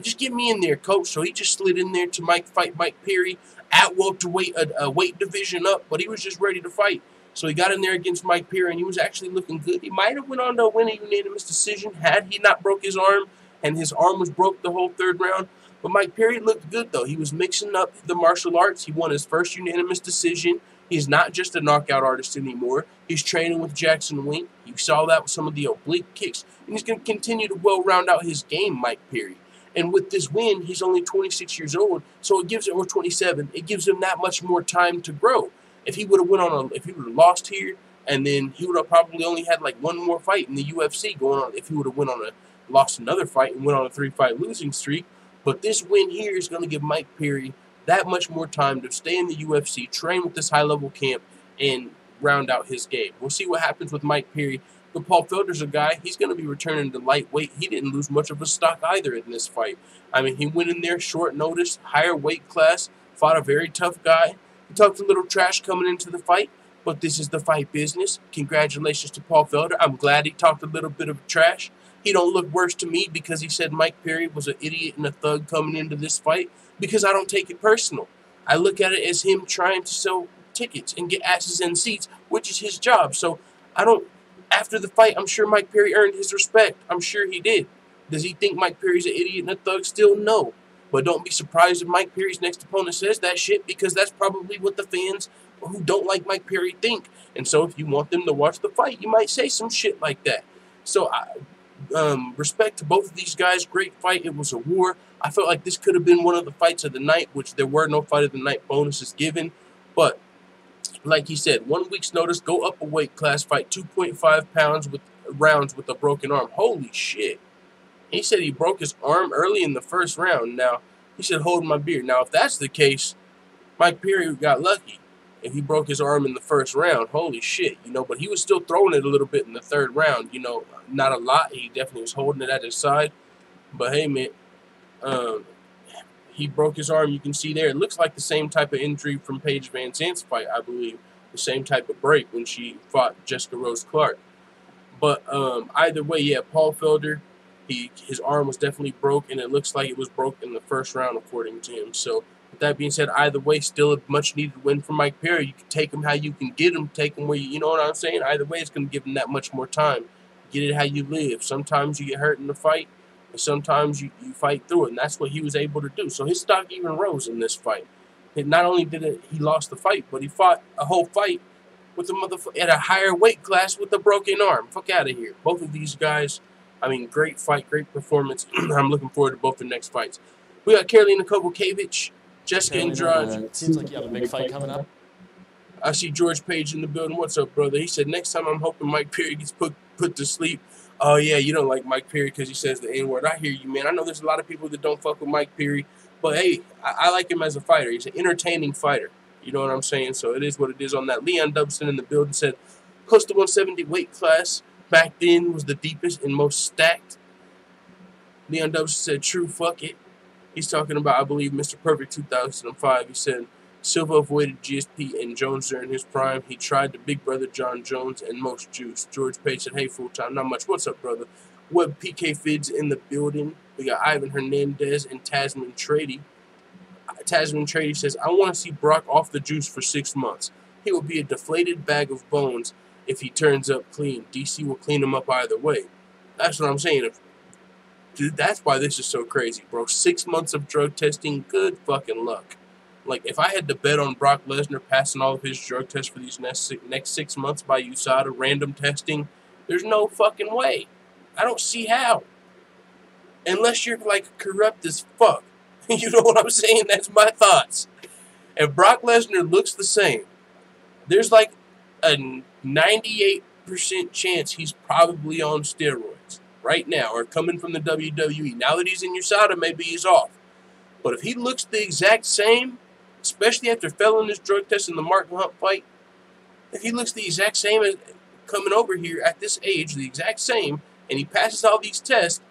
Just get me in there, coach. So he just slid in there to fight Mike Perry at welterweight, a weight division up, but he was just ready to fight. So he got in there against Mike Perry, and he was actually looking good. He might have went on to win a unanimous decision had he not broke his arm, and his arm was broke the whole 3rd round. But Mike Perry looked good, though. He was mixing up the martial arts. He won his first unanimous decision. He's not just a knockout artist anymore. He's training with Jackson Wink. You saw that with some of the oblique kicks. And he's going to continue to well round out his game, Mike Perry. And with this win, he's only 26 years old, so it gives him, or 27, it gives him that much more time to grow. If he would have if he would have lost here, and then he would have probably only had like 1 more fight in the UFC going on. If he would have lost another fight and went on a 3-fight losing streak. But this win here is going to give Mike Perry that much more time to stay in the UFC, train with this high-level camp, and round out his game. We'll see what happens with Mike Perry. But Paul Felder's a guy, he's going to be returning to lightweight. He didn't lose much of a stock either in this fight. I mean, he went in there short notice, higher weight class, fought a very tough guy. He talked a little trash coming into the fight, but this is the fight business. Congratulations to Paul Felder. I'm glad he talked a little bit of trash. He don't look worse to me because he said Mike Perry was an idiot and a thug coming into this fight, because I don't take it personal. I look at it as him trying to sell tickets and get asses in seats, which is his job. So after the fight, I'm sure Mike Perry earned his respect. I'm sure he did. Does he think Mike Perry's an idiot and a thug? Still no. But don't be surprised if Mike Perry's next opponent says that shit, because that's probably what the fans who don't like Mike Perry think. And so if you want them to watch the fight, you might say some shit like that. So respect to both of these guys. Great fight. It was a war. I felt like this could have been one of the fights of the night, which there were no fight of the night bonuses given. But like he said, 1 week's notice, go up a weight class, fight 2.5 pounds with rounds with a broken arm. Holy shit. He said he broke his arm early in the first round. Now, he said, hold my beer. Now, if that's the case, Mike Perry got lucky. If he broke his arm in the first round, holy shit, but he was still throwing it a little bit in the third round, not a lot. He definitely was holding it at his side. But, hey, man, he broke his arm. You can see there. It looks like the same type of injury from Paige Van Zandt's fight, I believe. The same type of break when she fought Jessica Rose Clark. But either way, yeah, Paul Felder, his arm was definitely broke, and it looks like it was broke in the first round, according to him. So, with that being said, either way, still a much-needed win for Mike Perry. You can take him how you can get him, take him where you know what I'm saying? Either way, it's going to give him that much more time. Get it how you live. Sometimes you get hurt in the fight, and sometimes you fight through it, and that's what he was able to do. So his stock even rose in this fight. Not only did he lost the fight, but he fought a whole fight with at a higher weight class with a broken arm. Fuck out of here. Both of these guys, great fight, great performance. I'm looking forward to both their next fights. We got Karolina Kowalkiewicz, Jessica Andrade. It seems like you have a big fight coming up. I see George Page in the building. What's up, brother? He said, next time I'm hoping Mike Perry gets put to sleep. Oh, yeah, you don't like Mike Perry because he says the N-word. I hear you, man. I know there's a lot of people that don't fuck with Mike Perry. But, hey, I like him as a fighter. He's an entertaining fighter. You know what I'm saying? So it is what it is on that. Leon Dubson in the building said, close to 170 weight class back then was the deepest and most stacked. Leon Dubson said, true, fuck it. He's talking about, I believe, Mr. Perfect 2005. He said, Silva avoided GSP and Jones during his prime. He tried the big brother John Jones and most juice. George Page said, hey, full time, not much. What's up, brother? Web PK Fids in the building. We got Ivan Hernandez and Tasman Trady. Tasman Trady says, I want to see Brock off the juice for 6 months. He will be a deflated bag of bones if he turns up clean. DC will clean him up either way. That's what I'm saying. Dude, that's why this is so crazy, bro. 6 months of drug testing, good fucking luck. Like, if I had to bet on Brock Lesnar passing all of his drug tests for these next 6 months by USADA, random testing, there's no fucking way. I don't see how. Unless you're, corrupt as fuck. You know what I'm saying? That's my thoughts. If Brock Lesnar looks the same, there's, a 98% chance he's probably on steroids right now or coming from the WWE. Now that he's in USADA, maybe he's off. But if he looks the exact same, especially after failing his drug test in the Mark Hunt fight, if he looks the exact same as coming over here at this age, the exact same, and he passes all these tests,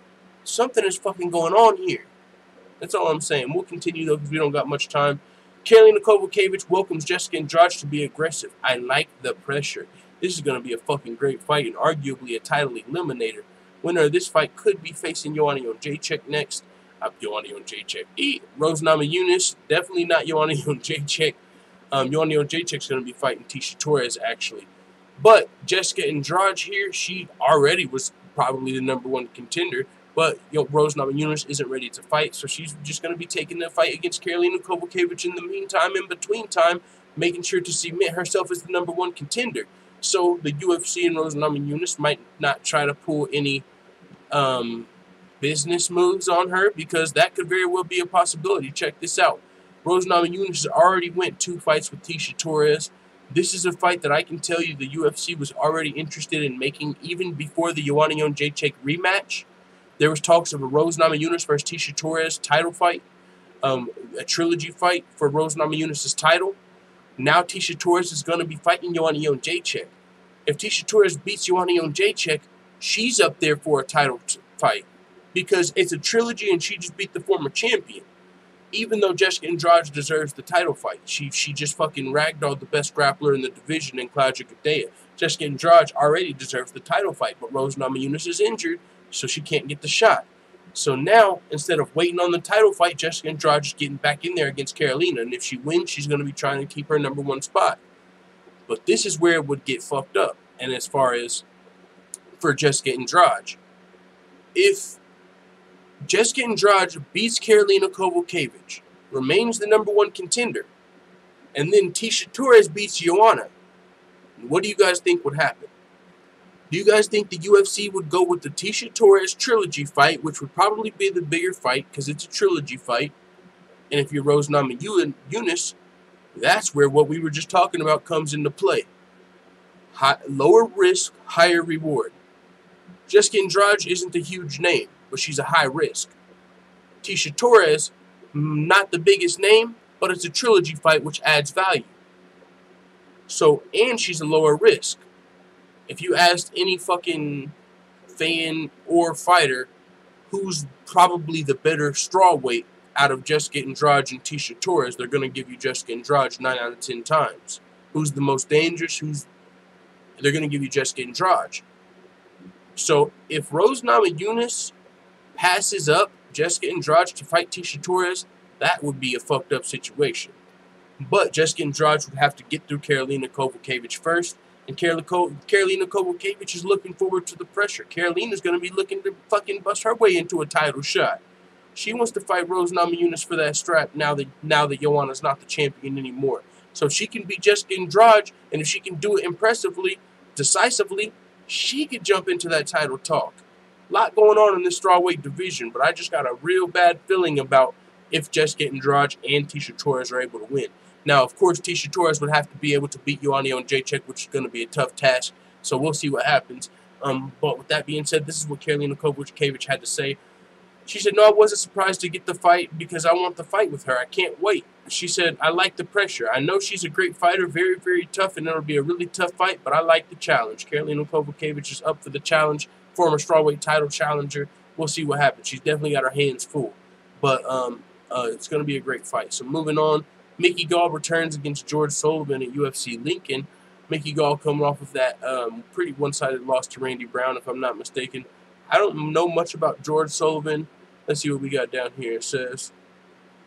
something is fucking going on here. That's all I'm saying. We'll continue, though, because we don't got much time. Karolina Kowalkiewicz welcomes Jessica Andrade to be aggressive. I like the pressure. This is going to be a fucking great fight and arguably a title eliminator. Winner of this fight could be facing Joanna Jędrzejczyk next. Joanna Jędrzejczyk. Rose Namajunas, definitely not Joanna Jędrzejczyk. Joanna Jędrzejczyk's going to be fighting Tisha Torres, actually. But Jessica Andrade here, she already was probably the #1 contender. But Rose Namajunas isn't ready to fight, so she's just going to be taking the fight against Karolina Kowalkiewicz in the meantime, in between time, making sure to cement herself as the #1 contender. So the UFC and Rose Namajunas might not try to pull any business moves on her because that could very well be a possibility. Check this out. Rose Namajunas already went 2 fights with Tisha Torres. This is a fight that I can tell you the UFC was already interested in making even before the Joanna Jędrzejczyk rematch. There was talks of a Rose Namajunas versus Tisha Torres title fight, a trilogy fight for Rose Namajunas' title. Now Tisha Torres is going to be fighting Joanna Jędrzejczyk. If Tisha Torres beats Joanna Jędrzejczyk, she's up there for a title fight because it's a trilogy and she just beat the former champion. Even though Jessica Andrade deserves the title fight, she just fucking ragdolled the best grappler in the division in Claudia Gadelha. Jessica Andrade already deserves the title fight, but Rose Namajunas is injured, so she can't get the shot. So now, instead of waiting on the title fight, Jessica Andrade is getting back in there against Karolina, and if she wins, she's going to be trying to keep her #1 spot. But this is where it would get fucked up, and as far as for Jessica Andrade, if Jessica Andrade beats Karolina Kowalkiewicz, remains the #1 contender, and then Tisha Torres beats Joanna, what do you guys think would happen? Do you guys think the UFC would go with the Tisha Torres trilogy fight, which would probably be the bigger fight because it's a trilogy fight? And if you're Rose Namajunas, That's where what we were just talking about comes into play. Lower risk, higher reward. Jessica Andrade isn't a huge name, but she's a high risk. Tisha Torres, not the biggest name, but it's a trilogy fight which adds value. So, and she's a lower risk. If you asked any fucking fan or fighter who's probably the better strawweight out of Jessica Andrade and Tisha Torres, they're going to give you Jessica Andrade 9 out of 10 times. Who's the most dangerous? They're going to give you Jessica Andrade. So if Rose Namajunas passes up Jessica Andrade to fight Tisha Torres, that would be a fucked up situation. But Jessica Andrade would have to get through Karolina Kowalkiewicz first, and Karolina Kowalkiewicz is looking forward to the pressure. Karolina's going to be looking to fucking bust her way into a title shot. She wants to fight Rose Namajunas for that strap now that Joanna's not the champion anymore. So if she can beat Jessica Andrade, and if she can do it impressively, decisively, she could jump into that title talk. A lot going on in this strawweight division, but I just got a real bad feeling about if Jessica Andrade and Tisha Torres are able to win. Now, of course, Tisha Torres would have to be able to beat Joanna Jędrzejczyk, which is going to be a tough task, so we'll see what happens. But with that being said, this is what Karolina Kowalkiewicz had to say. She said, no, I wasn't surprised to get the fight because I want the fight with her. I can't wait. She said, I like the pressure. I know she's a great fighter, very, very tough, and it'll be a really tough fight, but I like the challenge. Karolina Kowalkiewicz is up for the challenge, former strawweight title challenger. We'll see what happens. She's definitely got her hands full, but it's going to be a great fight. So moving on, Mickey Gall returns against George Sullivan at UFC Lincoln. Mickey Gall coming off of that pretty one-sided loss to Randy Brown, if I'm not mistaken. I don't know much about George Sullivan. Let's see what we got down here. It says,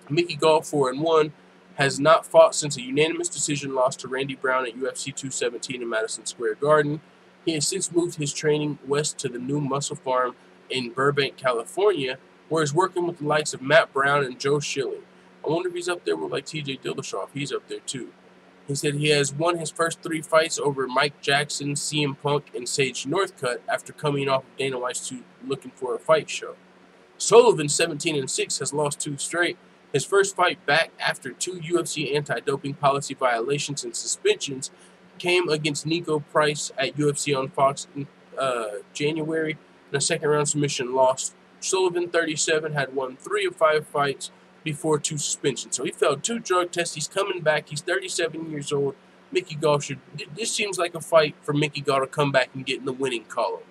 Mickey Gall, 4-1, has not fought since a unanimous decision loss to Randy Brown at UFC 217 in Madison Square Garden. He has since moved his training west to the new muscle farm in Burbank, California, where he's working with the likes of Matt Brown and Joe Schilling. I wonder if he's up there with like TJ Dillashaw. He's up there too. He said he has won his first 3 fights over Mike Jackson, CM Punk, and Sage Northcutt after coming off of Dana White's looking for a fight show. Sullivan, 17-6, has lost 2 straight. His first fight back after 2 UFC anti-doping policy violations and suspensions came against Nico Price at UFC on Fox in January in a second-round submission loss. Sullivan, 37, had won 3 of 5 fights before 2 suspensions. So he failed 2 drug tests. He's coming back. He's 37 years old. Mickey Gall this seems like a fight for Mickey Gall to come back and get in the winning column.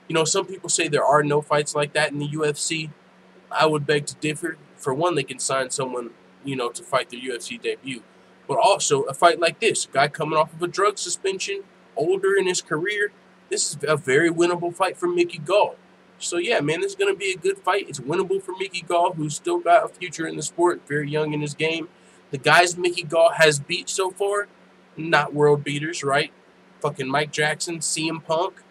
You know, some people say there are no fights like that in the UFC. I would beg to differ. For one, they can sign someone, you know, to fight their UFC debut. But also, a fight like this, a guy coming off of a drug suspension, older in his career, this is a very winnable fight for Mickey Gall. So, yeah, man, this is going to be a good fight. It's winnable for Mickey Gall, who's still got a future in the sport, very young in his game. The guys Mickey Gall has beat so far, not world beaters, right? Fucking Mike Jackson, CM Punk,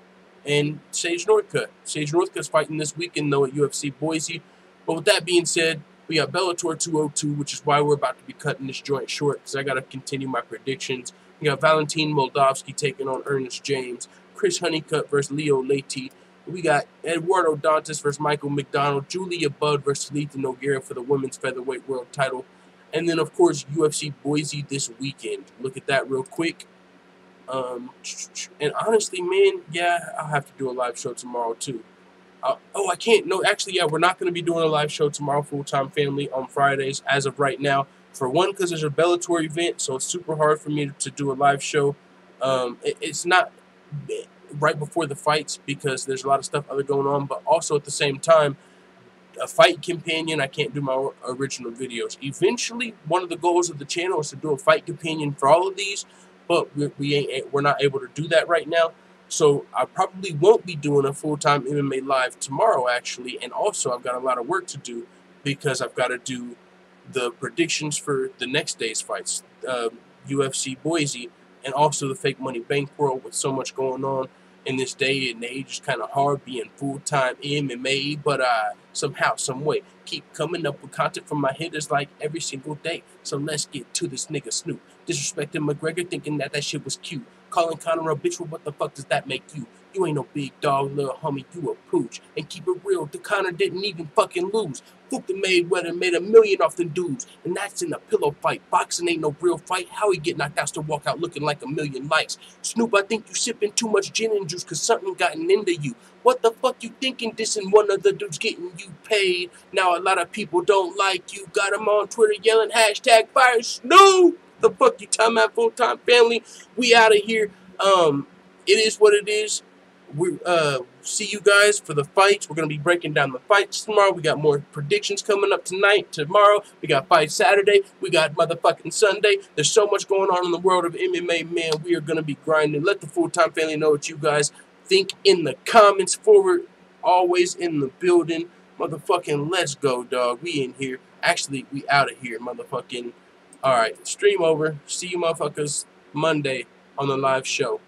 and Sage Northcutt. Sage Northcutt's fighting this weekend, though, at UFC Boise. But with that being said, we got Bellator 202, which is why we're about to be cutting this joint short, because I got to continue my predictions. We got Valentin Moldavsky taking on Ernest James, Chris Honeycutt versus Leo Leite. We got Eduardo Dantas versus Michael McDonald, Julia Budd versus Letha Nogueira for the women's featherweight world title. And then, of course, UFC Boise this weekend. Look at that real quick. And honestly, man, yeah, I'll have to do a live show tomorrow, too. I can't. No, actually, yeah, we're not going to be doing a live show tomorrow, Full-Time Family, on Fridays, as of right now. For one, because there's a Bellator event, so it's super hard for me to do a live show. It's not right before the fights because there's a lot of stuff other going on, but also at the same time, a fight companion, I can't do my original videos. Eventually, one of the goals of the channel is to do a fight companion for all of these, but we're not able to do that right now. So I probably won't be doing a full-time MMA live tomorrow, actually, and also I've got a lot of work to do because I've got to do the predictions for the next day's fights, UFC Boise, and also the Fake Money Bankroll. With so much going on in this day and age, it's kind of hard being full-time MMA, but somehow, some way, keep coming up with content from my hitters like every single day. So let's get to this nigga Snoop. Disrespecting McGregor, thinking that shit was cute. Calling Conor a bitch, well, what the fuck does that make you? You ain't no big dog, little homie, you a pooch. And keep it real, the Conor didn't even fucking lose. Fuck the Mayweather made $1 million off them dudes, and that's in a pillow fight. Boxing ain't no real fight. How he get knocked out to walk out looking like 1,000,000 likes? Snoop, I think you sipping too much gin and juice cause something gotten into you. What the fuck you thinking dissing one of the dudes getting you paid? Now a lot of people don't like you. Got them on Twitter yelling hashtag fire Snoop. The fuck you time out, full-time family? We out of here. It is what it is. We see you guys for the fights. We're gonna be breaking down the fights tomorrow. We got more predictions coming up tonight, tomorrow. We got fight Saturday. We got motherfucking Sunday. There's so much going on in the world of MMA, man. We are gonna be grinding. Let the full-time family know what you guys think in the comments. Forward, always in the building. Motherfucking let's go, dog. We in here. Actually, we out of here, motherfucking. All right, stream over. See you motherfuckers Monday on the live show.